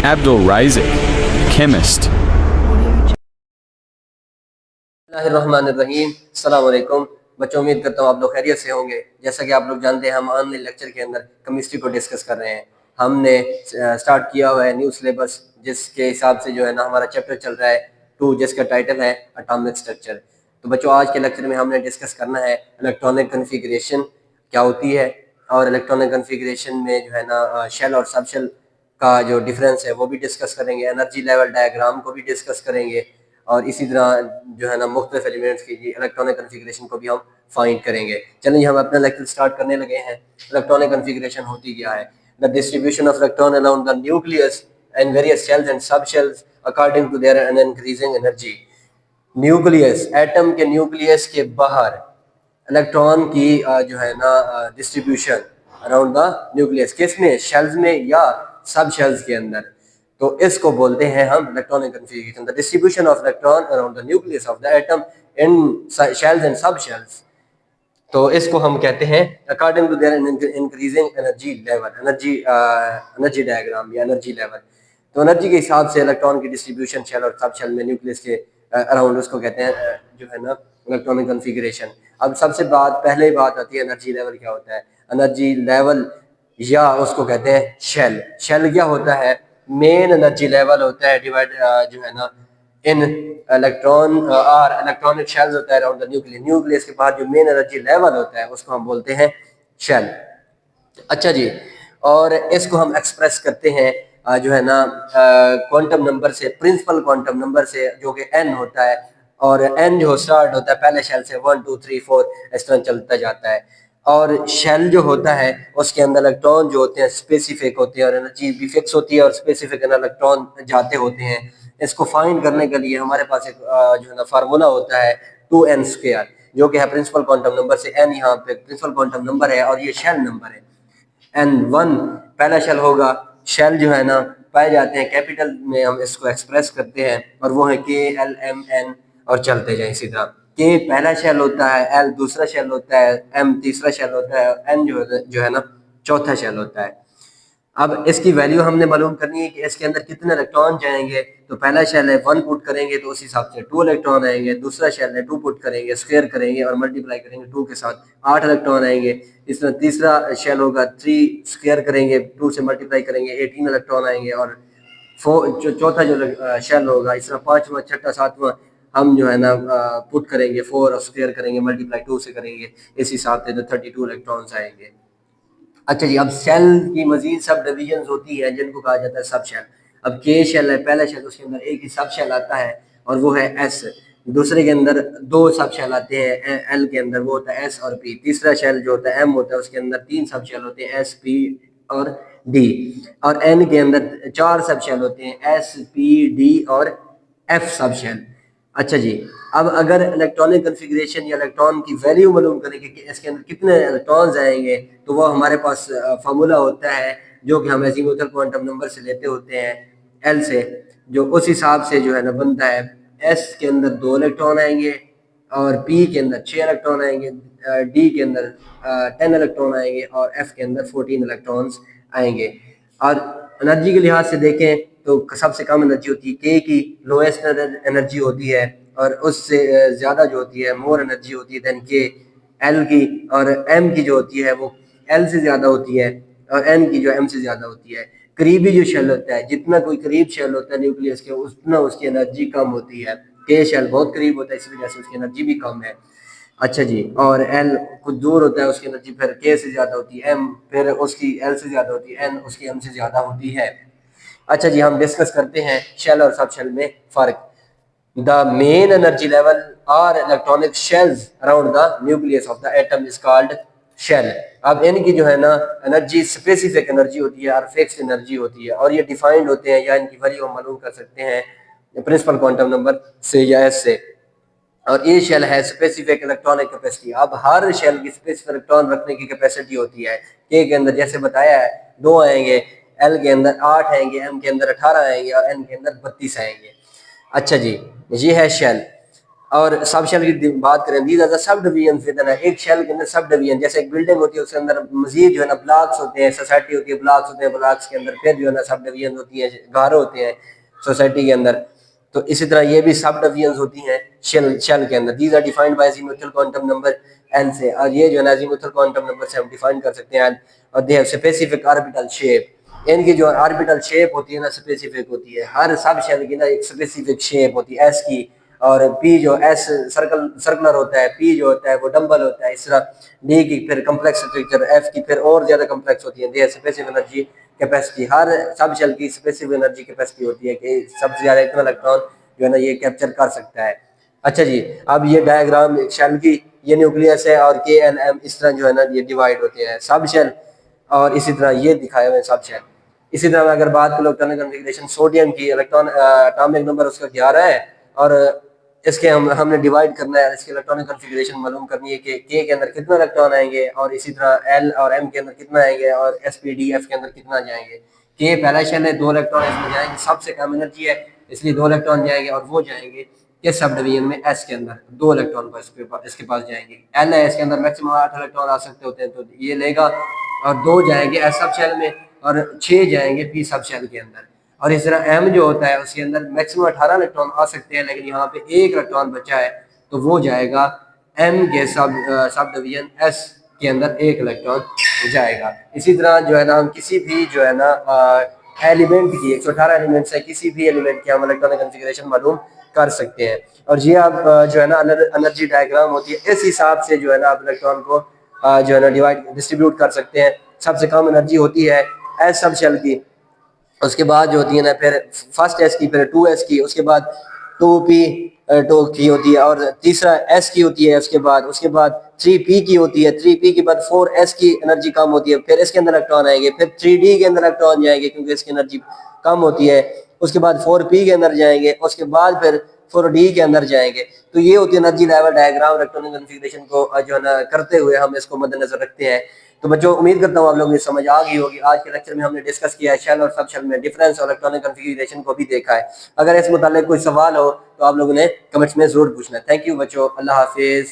Abdul Razik, chemist. बिस्मिल्लाहिर्रहमानिर्रहीम। अस्सलाम वालेकुम बच्चों, उम्मीद करता हूँ आप लोग खैरियत से होंगे। जैसा कि आप लोग जानते हैं, हम ऑनलाइन लेक्चर के अंदर केमिस्ट्री को डिस्कस कर रहे हैं। हमने स्टार्ट किया हुआ है न्यू सिलेबस, जिसके हिसाब से जो है ना हमारा चैप्टर चल रहा है 2, जिसका टाइटल है एटॉमिक स्ट्रक्चर। तो बच्चों, आज के लेक्चर में हमने डिस्कस करना है इलेक्ट्रॉनिक कन्फिग्रेशन क्या होती है, और इलेक्ट्रॉनिक कन्फिग्रेशन में जो है ना शेल और सब शेल का जो डिफरेंस है वो भी डिस्कस करेंगे। एनर्जी लेवल डायग्राम को भी डिस्कस करेंगे, और इसी तरह जो है ना मुख्तलिफ एलिमेंट्स की इलेक्ट्रॉनिक कन्फिग्रेशन को भी हम फाइंड करेंगे। चलिए हम अपना लेक्चर स्टार्ट करने लगे हैं। इलेक्ट्रॉनिक कन्फिग्रेशन होती क्या है? The distribution of electron around the nucleus and various shells and sub shells according to their increasing energy. Nucleus, atom के न्यूक्लियस के बाहर इलेक्ट्रॉन की जो है ना डिस्ट्रीब्यूशन अराउंड द न्यूक्लियस, किसमें? शेल्स में या सब शेल्स के अंदर। तो इसको बोलते हैं हम electronic configuration, the distribution of electron around the nucleus of the atom in shells and sub shells. तो इसको हम कहते हैं according to their increasing energy level, energy diagram या एनर्जी लेवल। तो एनर्जी के हिसाब से इलेक्ट्रॉन की डिस्ट्रीब्यूशन शेल और सब शेल में न्यूक्लियस के अराउंड, उसको कहते हैं जो है ना इलेक्ट्रॉनिक कन्फिग्रेशन। अब सबसे पहले बात आती है एनर्जी लेवल क्या होता है। एनर्जी लेवल या उसको कहते हैं शेल। शेल क्या होता है? मेन एनर्जी लेवल होता है डिवाइड जो है ना इन इलेक्ट्रॉन और इलेक्ट्रॉनिक शेल्स होता है अराउंड द न्यूक्लियस। न्यूक्लियस के बाद जो मेन एनर्जी लेवल होता है उसको हम बोलते हैं शेल। अच्छा जी, और इसको हम एक्सप्रेस करते हैं जो है ना क्वांटम नंबर से, प्रिंसिपल क्वांटम नंबर से, जो कि n होता है। और n जो स्टार्ट होता है पहले शेल से 1 2 3 4 इस तरह चलता जाता है। और शेल जो होता है उसके अंदर इलेक्ट्रॉन जो होते हैं स्पेसिफिक होते हैं, और एनर्जी भी फिक्स होती है, और स्पेसिफिक इलेक्ट्रॉन जाते होते हैं। इसको फाइंड करने के लिए हमारे पास एक जो है ना फार्मूला होता है 2n², जो कि है प्रिंसिपल क्वांटम नंबर से। n यहाँ पे प्रिंसिपल क्वांटम नंबर है और ये शेल नंबर है। n1 पहला शेल होगा। शेल जो है ना पाए जाते हैं कैपिटल में, हम इसको एक्सप्रेस करते हैं, और वो है K, L, M, N, और चलते जाए इसी तरह। K पहला शेल होता है, L दूसरा शेल होता है, M तीसरा शेल होता है, N जो है ना चौथा शेल होता है। अब इसकी वैल्यू हमने मालूम करनी है कि इसके अंदर कितने इलेक्ट्रॉन जाएंगे। तो पहला शेल है 1 पुट करेंगे तो उस हिसाब से 2 इलेक्ट्रॉन आएंगे। दूसरा शेल है 2 पुट करेंगे, स्क्वायर करेंगे और मल्टीप्लाई करेंगे 2 के साथ, 8 इलेक्ट्रॉन आएंगे। इस तरह तीसरा शेल होगा 3 स्क्वायर करेंगे, 2 से मल्टीप्लाई करेंगे, 18 इलेक्ट्रॉन आएंगे। और चौथा जो शेल होगा, इस तरह पांचवा, छठा, सातवां हम जो है ना पुट करेंगे 4 और स्क्वायर करेंगे, मल्टीप्लाई 2 से करेंगे। इस हिसाब से 32 इलेक्ट्रॉन्स आएंगे। अच्छा जी, अब सेल की मजीद सब डिविजन होती है जिनको कहा जाता है सब शेल। अब के शेल है पहला शेल, उसके अंदर एक ही सब शेल आता है और वो है एस। दूसरे के अंदर 2 सब शेल आते हैं, एल के अंदर वो होता है एस और पी। तीसरा शेल जो होता है एम होता है, उसके अंदर 3 सब शेल होते हैं, एस, पी और डी। और एन के अंदर 4 सब शेल होते हैं, एस, पी, डी और एफ सब शेल। अच्छा जी, अब अगर इलेक्ट्रॉनिक कन्फिग्रेशन या इलेक्ट्रॉन की वैल्यू मालूम करें कि इसके अंदर कितने इलेक्ट्रॉन्स आएंगे, तो वो हमारे पास फार्मूला होता है जो कि हम एजीमुथल क्वांटम नंबर से लेते होते हैं, एल से, जो उस हिसाब से जो है ना बनता है। एस के अंदर 2 इलेक्ट्रॉन आएंगे, और पी के अंदर 6 इलेक्ट्रॉन आएंगे, डी के अंदर 10 इलेक्ट्रॉन आएंगे, और एफ के अंदर 14 इलेक्ट्रॉन्स आएंगे। और एनर्जी के लिहाज से देखें तो सबसे कम एनर्जी होती है के की, लोएस्ट एनर्जी होती है, और उससे ज़्यादा जो होती है मोर एनर्जी होती है देन के। एल की और एम की जो होती है वो एल से ज़्यादा होती है, और एन की जो एम से ज़्यादा होती है। करीबी जो शेल होता है, जितना कोई करीब शेल होता है न्यूक्लियस के, उतना उसकी एनर्जी कम होती है। के शेल बहुत करीब होता है, इस वजह से उसकी एनर्जी भी कम है। अच्छा जी, और एल कुछ दूर होता है, उसकी एनर्जी फिर के से ज़्यादा होती है, एम फिर उसकी एल से ज़्यादा होती है, एन उसकी एम से ज़्यादा होती है। अच्छा जी, हम डिस्कस करते हैं शेल और सब शेल में फ़र्क। द मेन एनर्जी लेवल और electronic shells around the nucleus of the atom is called shell. अब इनकी जो है ना एनर्जी स्पेसिफिक एनर्जी होती है और फिक्स्ड एनर्जी होती है, और ये डिफाइंड होते हैं या इनकी वैल्यू हम मालूम कर सकते हैं प्रिंसिपल क्वांटम नंबर से या एस से। और ये शेल है स्पेसिफिक इलेक्ट्रॉनिक कैपेसिटी। अब हर शेल की स्पेसिफिक इलेक्ट्रॉन रखने की कैपेसिटी होती है। के अंदर जैसे बताया है 2 आएंगे, एल के अंदर 8 आएंगे, एम के अंदर 18 आएंगे, और एन के अंदर 32 आएंगे। अच्छा जी, ये है शेल। और सब शेल की बात करें, these are the subdivision within, एक शेल के अंदर सब डिवीजन, जैसे एक बिल्डिंग होती है उसके अंदर मजीद जो है ना ब्लॉक्स होते हैं, सोसाइटी होती है, ब्लॉक्स होते हैं, ब्लॉक्स के अंदर फिर जो है ना सब डिवीजन होती है, घर होते हैं सोसाइटी के अंदर। तो इसी तरह ये भी सब डिवीजन होती हैं शेल के अंदर। These are defined by azimuthal quantum number n से, और ये जो है ना अजीमुथल क्वांटम नंबर से हम डिफाइन कर सकते हैं। और they have specific orbital shape, इनकी जो ऑर्बिटल शेप होती है ना स्पेसिफिक होती है, हर सब शेल की ना एक स्पेसिफिक शेप होती है एस की, और पी जो एस सर्कुलर होता है, पी जो होता है वो डम्बल होता है, इस तरह डी की फिर कम्प्लेक्स स्ट्रक्चर, एफ की फिर और ज्यादा कम्प्लेक्स होती है। दे स्पेसिफिक एनर्जी कैपेसिटी, हर सब शेल की स्पेसिफिक एनर्जी कैपेसिटी होती है कि सबसे ज्यादा इतना इलेक्ट्रॉन जो है ना ये कैप्चर कर सकता है। अच्छा जी, अब ये डायग्राम शेल की, ये न्यूक्लियस है और के एन एम इस तरह जो है ना ये डिवाइड होते हैं सब शेल, और इसी तरह ये दिखाए हुए सब शेल। इसी तरह मैं अगर बात करूँ इलेक्ट्रॉनिक कॉन्फ़िगरेशन सोडियम की, इलेक्ट्रॉन एटॉमिक नंबर उसका 11 है, और इसके हमने डिवाइड करना है, इसके इलेक्ट्रॉनिक कॉन्फ़िगरेशन मालूम करनी है कि के अंदर कितना इलेक्ट्रॉन आएंगे, और इसी तरह एल और एम के अंदर कितना आएंगे, और एस पी डी एफ के अंदर कितना जाएंगे। के पहला शेल है, 2 इलेक्ट्रॉन इसमें जाएंगे, सबसे कम एनर्जी है इसलिए 2 इलेक्ट्रॉन जाएंगे, और वो जाएंगे किस सब डिवीजन में, एस के अंदर 2 इलेक्ट्रॉन पर इसके पास जाएंगे। एल है, इसके अंदर मैक्सिमम 8 इलेक्ट्रॉन आ सकते होते हैं, तो ये लेगा, और 2 जाएंगे एस सब शेल में, और 6 जाएंगे पी सब शेल के अंदर। और इस तरह एम जो होता है उसके अंदर मैक्सिमम 18 इलेक्ट्रॉन आ सकते हैं, लेकिन यहाँ पे 1 इलेक्ट्रॉन बचा है, तो वो जाएगा एम के सब डिवीजन एस के अंदर 1 इलेक्ट्रॉन जाएगा। इसी तरह जो है ना हम किसी भी जो है ना एलिमेंट की 118 एलिमेंट है, किसी भी एलिमेंट की हम इलेक्ट्रॉनिक कॉन्फ़िगरेशन मालूम कर सकते हैं। और ये आप जो है ना एनर्जी डायग्राम होती है, इस हिसाब से जो है ना आप इलेक्ट्रॉन को जो है ना डिस्ट्रीब्यूट कर सकते हैं। सबसे कम एनर्जी होती है एस सब शेल की, उसके बाद जो होती है ना फिर फर्स्ट एस की, फिर 2s की, उसके बाद 2p 2 की होती है, और तीसरा s की होती है, उसके बाद 3p की होती है, 3p के बाद 4s की एनर्जी कम होती है, फिर इसके अंदर इलेक्ट्रॉन आएंगे, फिर 3d के अंदर इलेक्ट्रॉन जाएंगे क्योंकि इसकी एनर्जी कम होती है, उसके बाद 4p के अंदर जाएंगे, उसके बाद फिर 4d के अंदर जाएंगे। तो ये होती है energy level diagram electronic configuration को जो है ना करते हुए हम इसको मद्देनजर रखते हैं। तो बच्चों उम्मीद करता हूँ आप लोगों को समझ आ गई होगी। आज के लेक्चर में हमने डिस्कस किया है शेल और सब शेल में डिफरेंस और इलेक्ट्रॉनिक कॉन्फ़िगरेशन को भी देखा है। अगर इस मुताल्लिक कोई सवाल हो तो आप लोगों ने कमेंट्स में जरूर पूछना है। थैंक यू बच्चों, अल्लाह हाफिज।